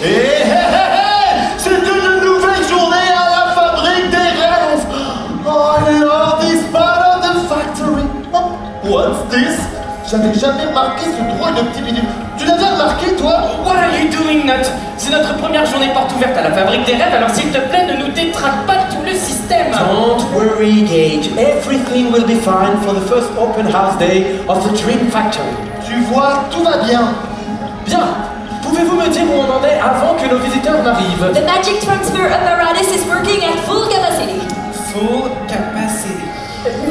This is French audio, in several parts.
C'est une nouvelle journée à la fabrique des rêves. Oh, I love this part of the factory. Oh, what's this? J'avais jamais remarqué ce drôle de petit bidule. Tu l'avais remarqué, toi? What are you doing, Nut? C'est notre première journée porte ouverte à la fabrique des rêves, alors s'il te plaît, ne nous détraque pas tout le système. Don't worry, Gage. Everything will be fine for the first open house day of the Dream Factory. Tu vois, tout va bien. Bien. Pouvez-vous me dire où on en est avant que nos visiteurs n'arrivent? The magic transfer apparatus is working at full capacity. Full capacity.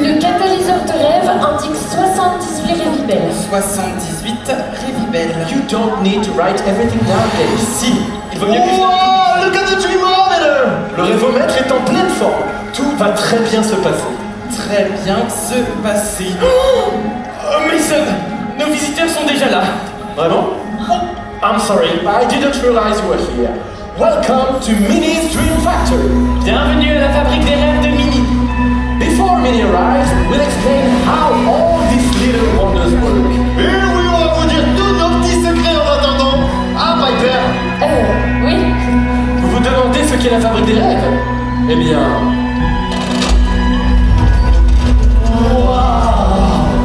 Le catalyseur de rêve indique 78 révibelles. 78 révibelles. You don't need to write everything down, Gage. Si, il vaut mieux que je Oh, look at the thermometer. Le révomètre est en pleine forme. Tout va très bien se passer. très bien se passer. Oh, Mason, nos visiteurs sont déjà là. Vraiment? Oh, I'm sorry, I didn't realize you were here. Welcome to Minnie's Dream Factory. Bienvenue à la fabrique des rêves de Minnie. Before Minnie arrives, we'll explain how all these little wonders work. Et oui, on va vous dire tous nos petits secrets en attendant. Ah, Piper? Oui. Vous vous demandez ce qu'est la fabrique des rêves? Eh bien...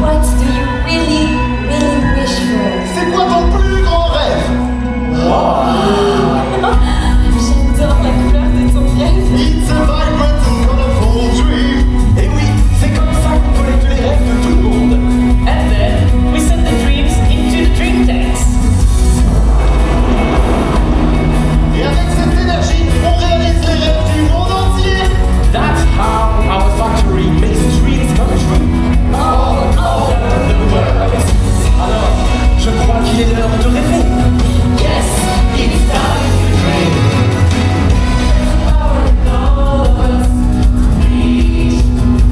What do you really, really wish for? C'est quoi ton plus grand rêve? J'adore la couleur de ton rêve. It's a vibrant and colorful dream. Eh oui, c'est comme ça qu'on collecte les rêves de tout le monde. And then we send the dreams into the dream tanks. Et avec cette énergie, on réalise les rêves du monde entier. That's how our factory makes dreams come true. All over the world. Alors, je crois qu'il est l'heure de rêver. Yes, it's time to dream. Power in all of us to reach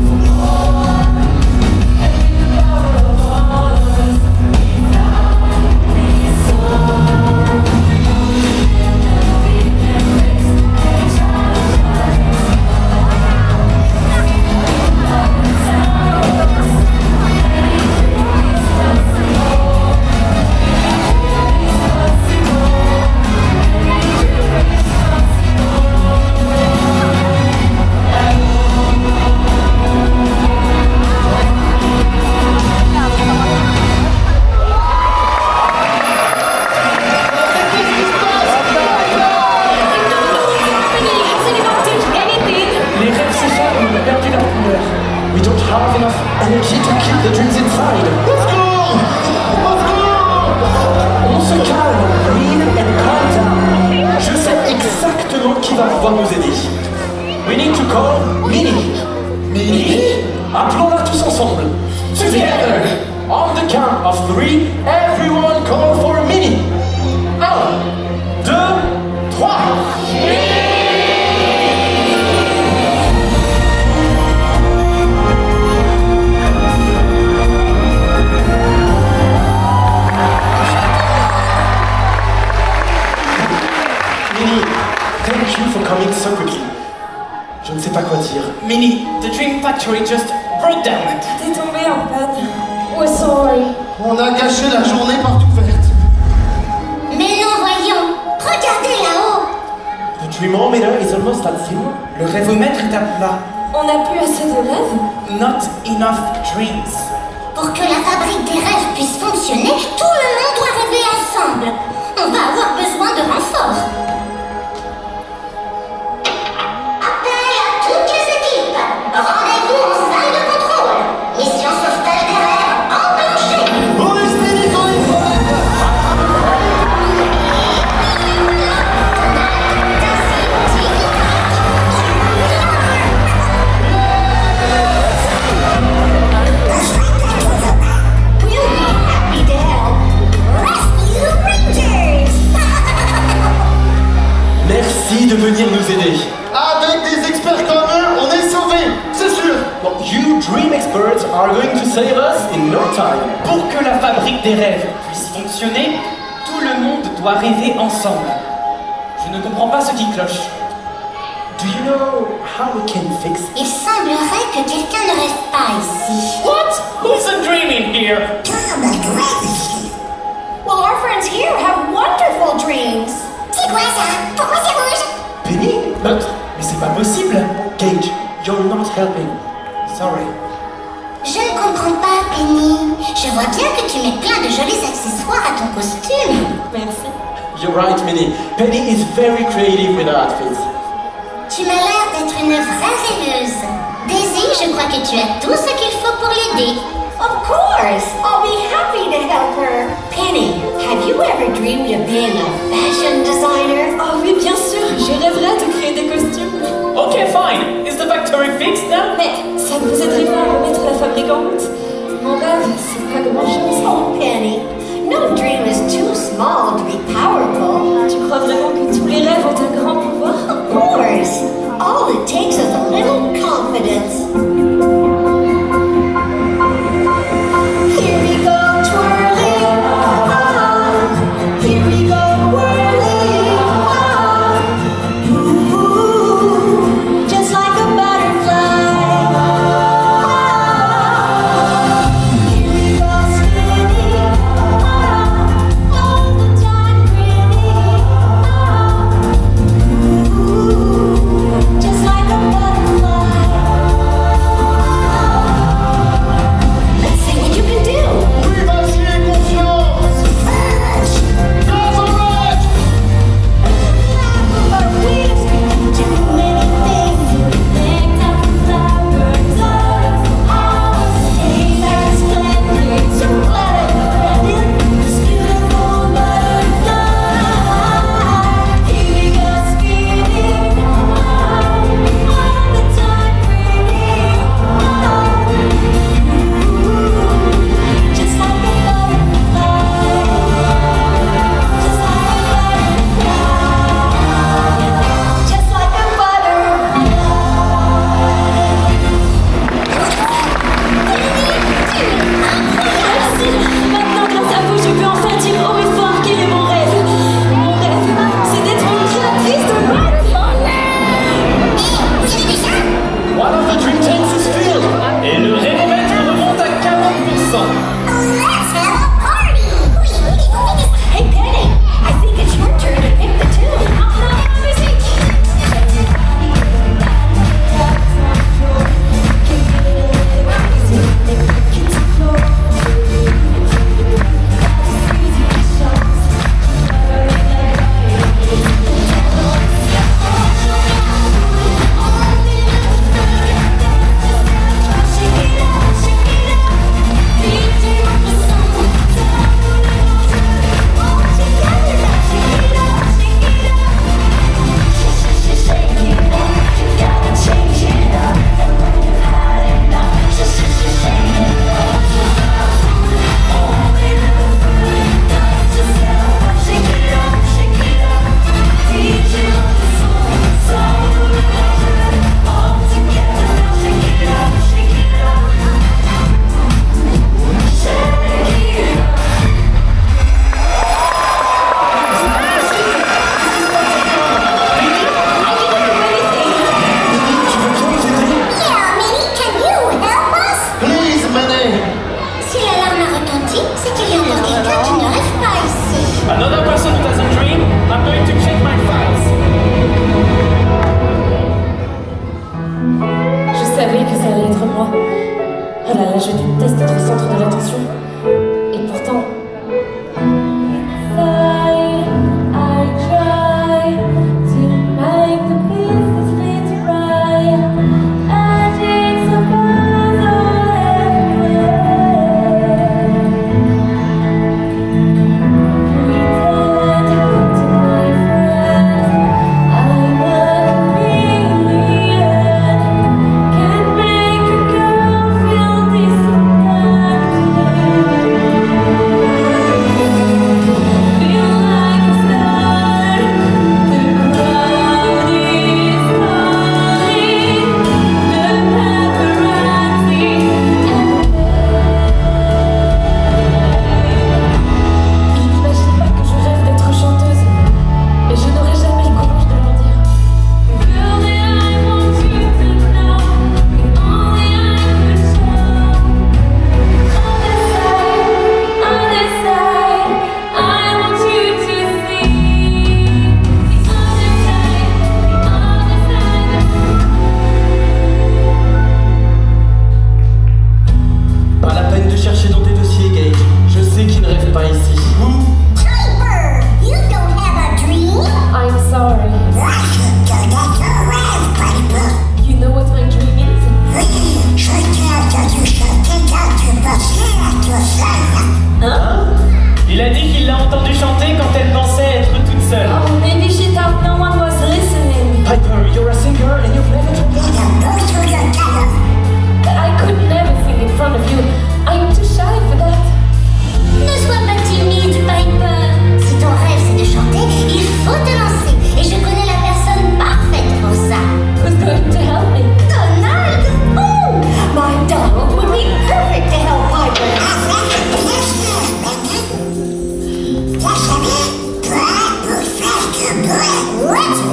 for more. And with the power of all of us, we found we soar. And we can raise and challenge Les rêves s'échappent, on a perdu leur couleur. We don't have enough energy to keep the dreams inside. On se calme, breathe and calm down. Je sais exactement qui va pouvoir nous aider. We need to call Minnie. Minnie? Appelons-la tous ensemble. Together. On the count of 3, everyone call for Minnie. 1, 2, 3. Minnie, thank you for coming so quickly. Je ne sais pas quoi dire. Minnie, the dream factory just broke down. T'es tombé en panne. Oh, sorry. On a gâché la journée porte ouverte. Mais non, voyons. Regardez là-haut. The thermometer is almost at zero. Le rêvomètre est à plat. On n'a plus assez de rêves? Not enough dreams. Pour que la fabrique des rêves puisse fonctionner, tout le monde doit rêver ensemble. On va avoir besoin de renforts. Appel à toutes les équipes. Rendez-vous en salle de contrôle. Mission sauvetage des rêves enclenchée. On est Minnie quand il faut. We'll be happy to help. Rescue Rangers. Merci de venir nous aider. Avec des experts comme eux, on est sauvés, c'est sûr. Well, you dream experts are going to save us in no time. Pour que la fabrique des rêves puisse fonctionner, tout le monde doit rêver ensemble. Je ne comprends pas ce qui cloche. Do you know how we can fix it? Il semblerait que quelqu'un ne rêve pas ici. What? Who's a dreaming here? Comme Gracie. Well, our friends here have wonderful dreams. C'est quoi helping. Sorry. Je ne comprends pas, Penny. Je vois bien que tu mets plein de jolis accessoires à ton costume. Merci. You're right, Minnie. Penny is very creative with her outfits. Tu m'as l'air d'être une vraie rêveuse. Daisy, je crois que tu as tout ce qu'il faut pour l'aider. Of course! I'll be happy to help her. Penny, have you ever dreamed of being a fashion designer? Oh oui, bien sûr. Je rêverais de créer des costumes. Okay, fine. Is the factory fixed now? Mais ça ne vous aiderait pas à remettre la fabrique en route? Mon rêve, c'est pas grand-chose. Oh, Penny, no dream is too small to be powerful. Tu crois vraiment que tous les rêves ont un grand pouvoir? Of course. All it takes is a little confidence. Here we go, twirling. Ah, here we go.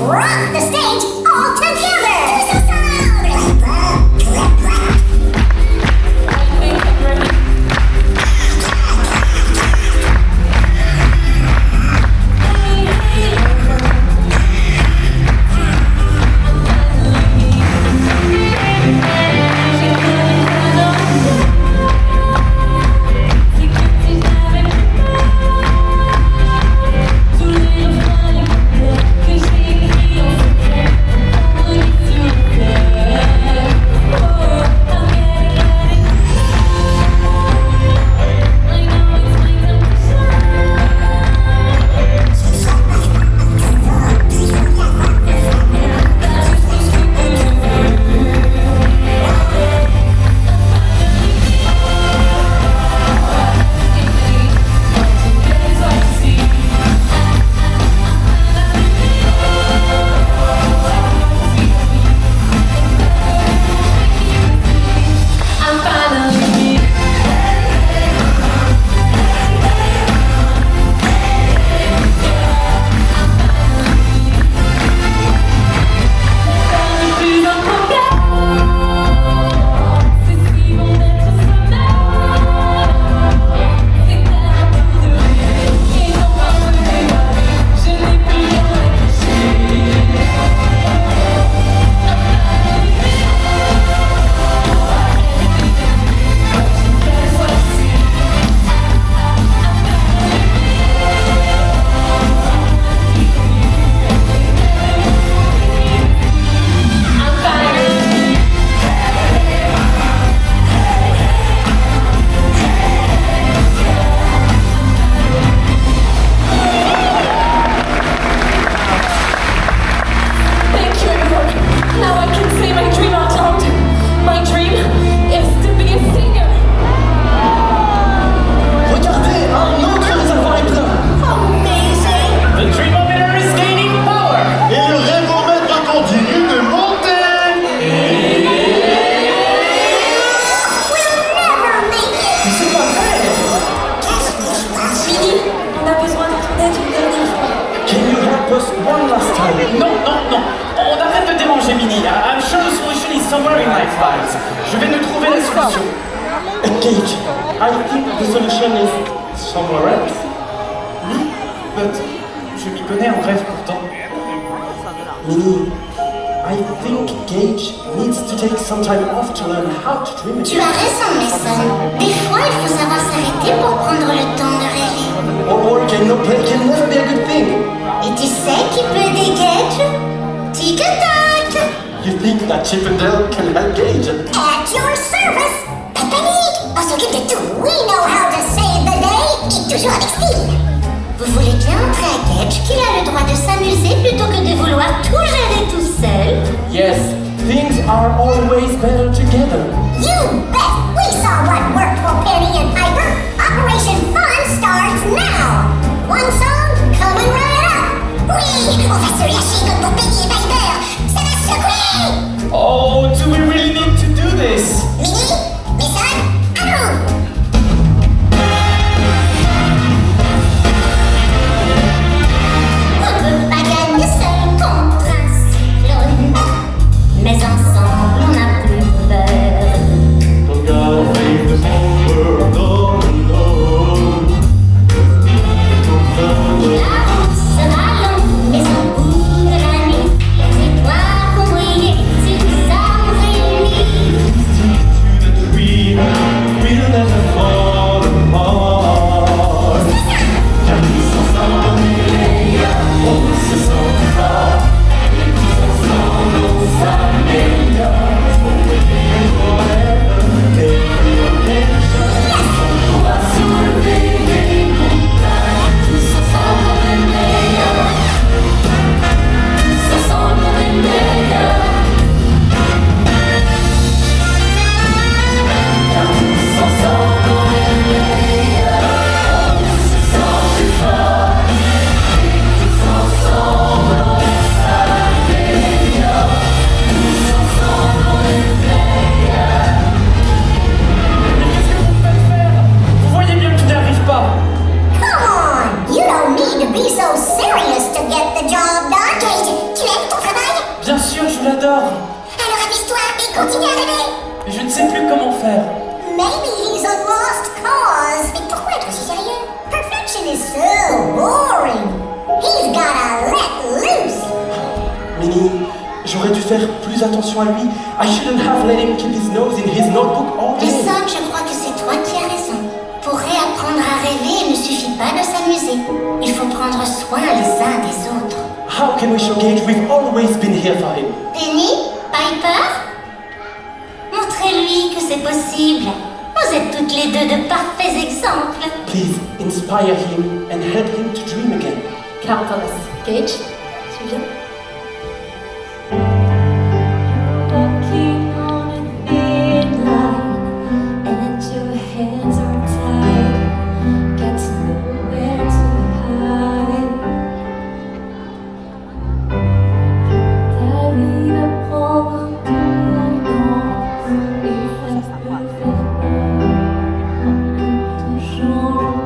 rock the stage all together. somewhere in my files. Je vais nous trouver la solution. Gage, I think the solution is somewhere else. But je m'y connais en rêve pourtant. Minnie, I think Gage needs to take some time off to learn how to dream Tu again. as raison, Mason. Des fois, il faut savoir s'arrêter pour prendre le temps de rêver. Or no play can never be a good thing. Et tu sais qui peut aider Gage? Tic Tac! You think that Chip and Dale can help Gage? At your service! Pas de panique! On s'occupe de tout! We know how to save the day! Et toujours avec style! Vous voulez bien montrer à Gage qu'il a le droit de s'amuser plutôt que de vouloir tout gérer tout seul? Yes, things are always better together. You bet! We saw what worked for Penny and Piper! Operation Fun starts now! One song, come and run it up! Oui! On va se lâcher comme pour Penny et Piper! Ça va secouer! Oh, do we really need to do this? Minnie? Mason? Allons! On peut pas gagner seul contre un cyclone. Mais ensemble, on n'a plus peur. La route sera longue, mais on pourra continue à rêver. Mais je ne sais plus comment faire. Maybe he's a lost cause. Mais pourquoi être aussi sérieux? Perfection is so boring. He's gotta let loose. Minnie, j'aurais dû faire plus attention à lui. I shouldn't have let him keep his nose in his notebook all day. Sam, je crois que c'est toi qui as raison. Pour réapprendre à rêver, il ne suffit pas de s'amuser. Il faut prendre soin les uns des autres. How can we show Gage we've always been here for him? Penny? Piper? Montrez-lui que c'est possible. Vous êtes toutes les deux de parfaits exemples. Please inspire him and help him to dream again. Count on us. Gage, tu viens? Walking on a thin line, and your hands are tied. Got nowhere to hide. Ta vie va prendre ton temps, et ça peut faire tout change.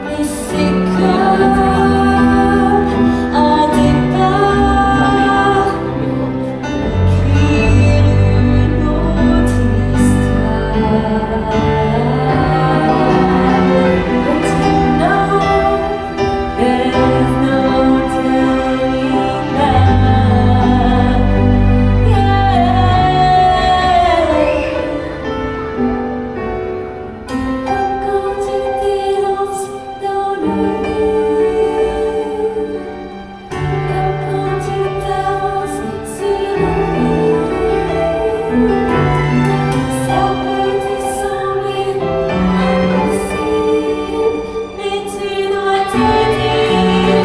Mais c'est comme un départ, écrire une autre histoire. But you know there's no turning back. Quand tu t'élances dans le vide, quand tu t'avances sur le vide, ça peut te sembler impossible, mais tu dois te dire,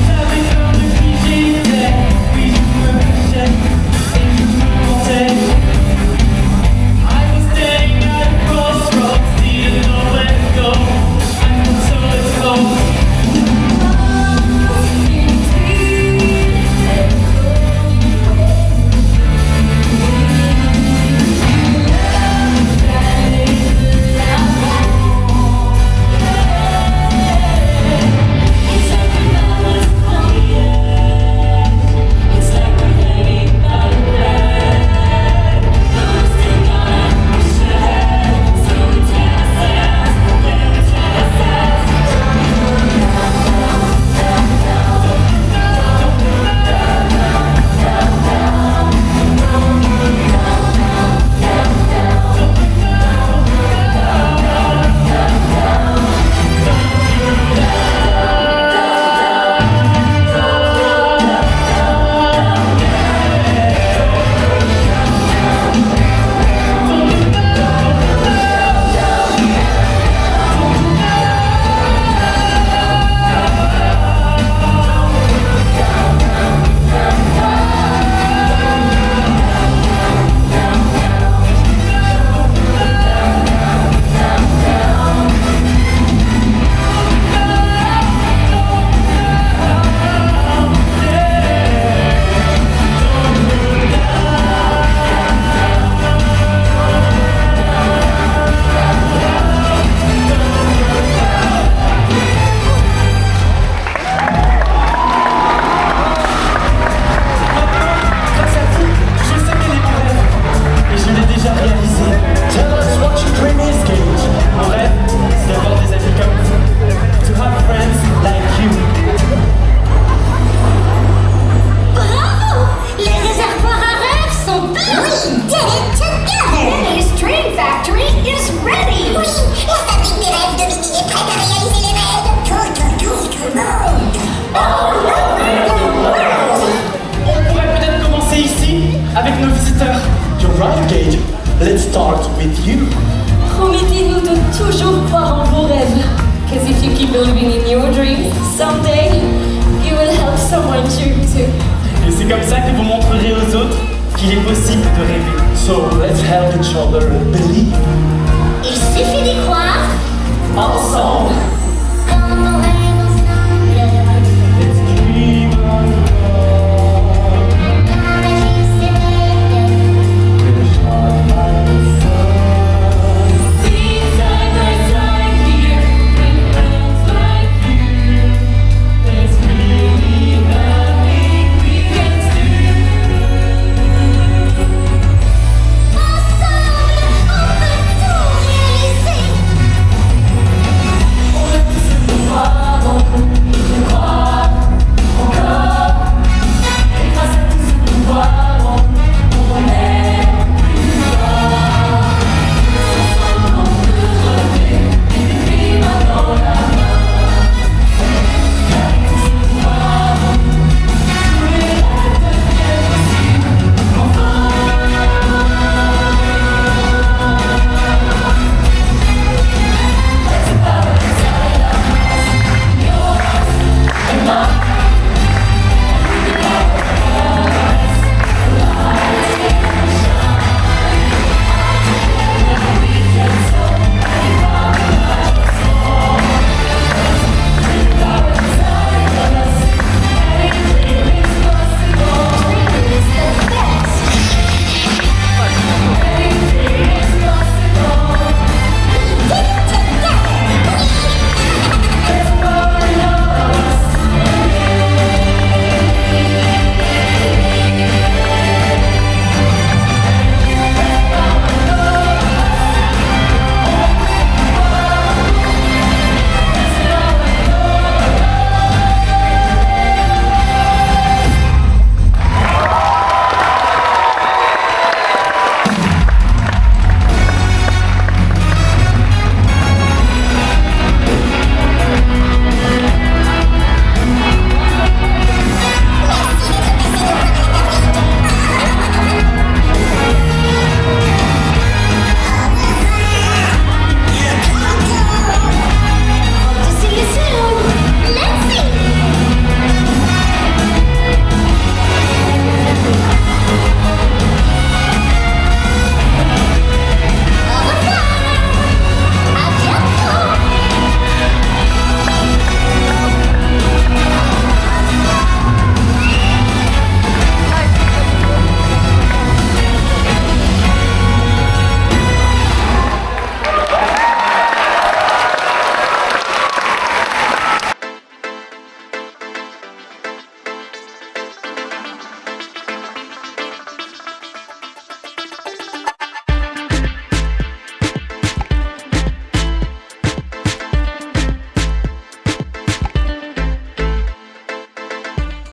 J'avais peur de qui j'étais, puis je me cachais et je me mentais. I was standing at a crossroads, didn't know where to go. I felt so exposed. Grâce à vous, je sais quel est mon rêve, et je l'ai déjà réalisé. Tell us what your dream is, Gage. Mon rêve, c'est d'avoir des amis comme vous. To have friends like you. Bravo! Les réservoirs à rêves sont pleins! We did it together! Penny's Dream Factory is ready! Oui! La fabrique des rêves de Minnie est prête à réaliser les rêves! Tout le monde! All over the world! On pourrait peut-être commencer ici, avec nos visiteurs. You're right, Gage. Let's start with you. Promettez-nous de toujours croire en vos rêves. Because if you keep believing in your dreams, someday you will help someone dream too. Et c'est comme ça que vous montrerez aux autres qu'il est possible de rêver. So let's help each other believe. Il suffit d'y croire. Ensemble,